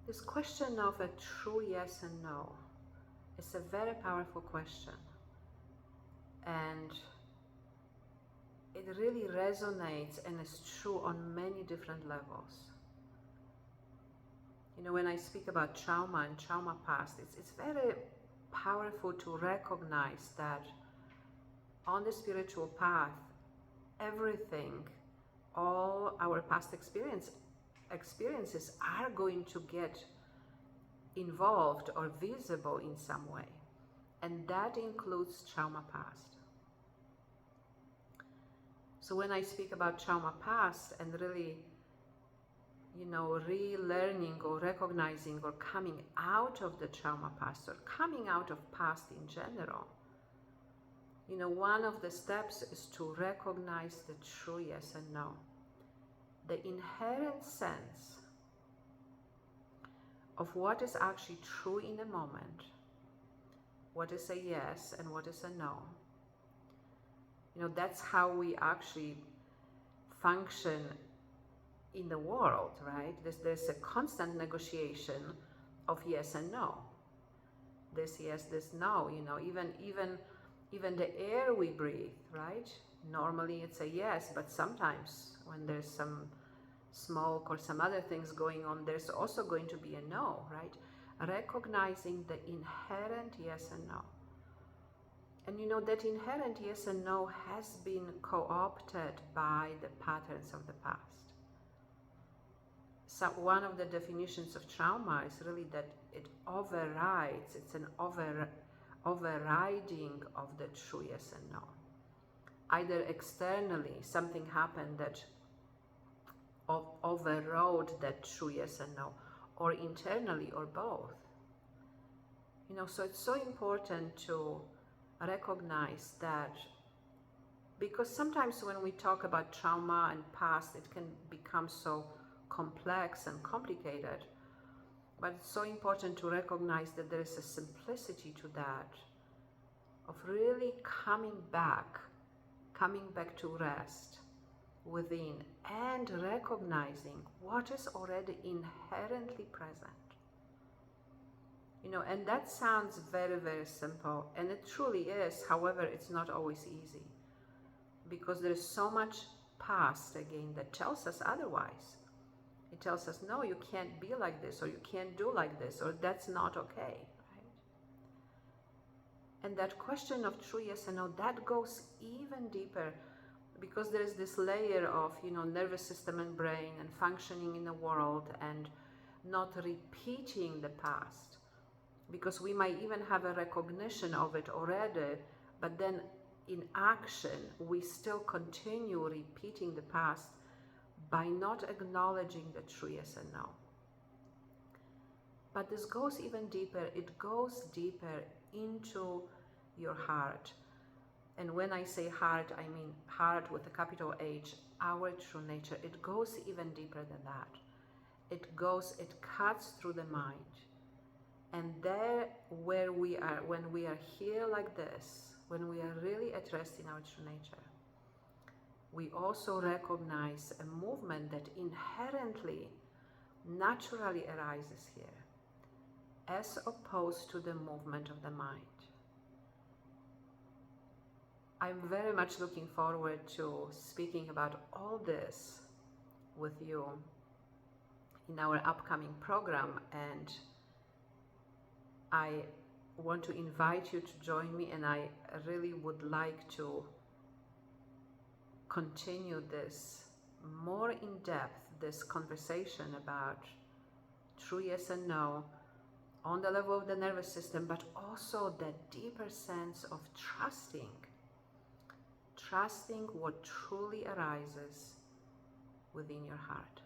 This question of a true yes and no is a very powerful question, and it really resonates and is true on many different levels. You know, when I speak about trauma and trauma past, it's very powerful to recognize that on the spiritual path, everything, all our past experiences are going to get involved or visible in some way. And that includes trauma past. So when I speak about trauma past and really, you know, relearning or recognizing or coming out of the trauma past or coming out of past in general, you know, one of the steps is to recognize the true yes and no. The inherent sense of what is actually true in the moment, what is a yes and what is a no. You know, that's how we actually function in the world, right? There's a constant negotiation of yes and no. This yes, this no, you know, even the air we breathe, right? Normally it's a yes, but sometimes when there's some smoke or some other things going on, there's also going to be a no, right? Recognizing the inherent yes and no. And you know, that inherent yes and no has been co-opted by the patterns of the past. So one of the definitions of trauma is really that it overrides, it's an overriding of the true yes and no. Either externally, something happened that overrode that true yes and no, or internally, or both. You know, so it's so important to recognize that, because sometimes when we talk about trauma and past, it can become so complex and complicated, but it's so important to recognize that there is a simplicity to that, of really coming back to rest within and recognizing what is already inherently present. You know, and that sounds very, very simple, and it truly is. However, it's not always easy, because there is so much past, again, that tells us otherwise. It tells us, no, you can't be like this, or you can't do like this, or that's not okay, right? And that question of true yes and no, that goes even deeper, because there is this layer of, you know, nervous system and brain and functioning in the world and not repeating the past. Because we might even have a recognition of it already, but then in action, we still continue repeating the past by not acknowledging the true yes and no. But this goes even deeper. It goes deeper into your heart. And when I say heart, I mean heart with a capital H, our true nature. It goes even deeper than that. It cuts through the mind. And there where we are, when we are here like this, when we are really at rest in our true nature, we also recognize a movement that inherently, naturally arises here, as opposed to the movement of the mind. I'm very much looking forward to speaking about all this with you in our upcoming program, and I want to invite you to join me, and I really would like to continue this more in depth, this conversation about true yes and no on the level of the nervous system, but also that deeper sense of trusting what truly arises within your heart.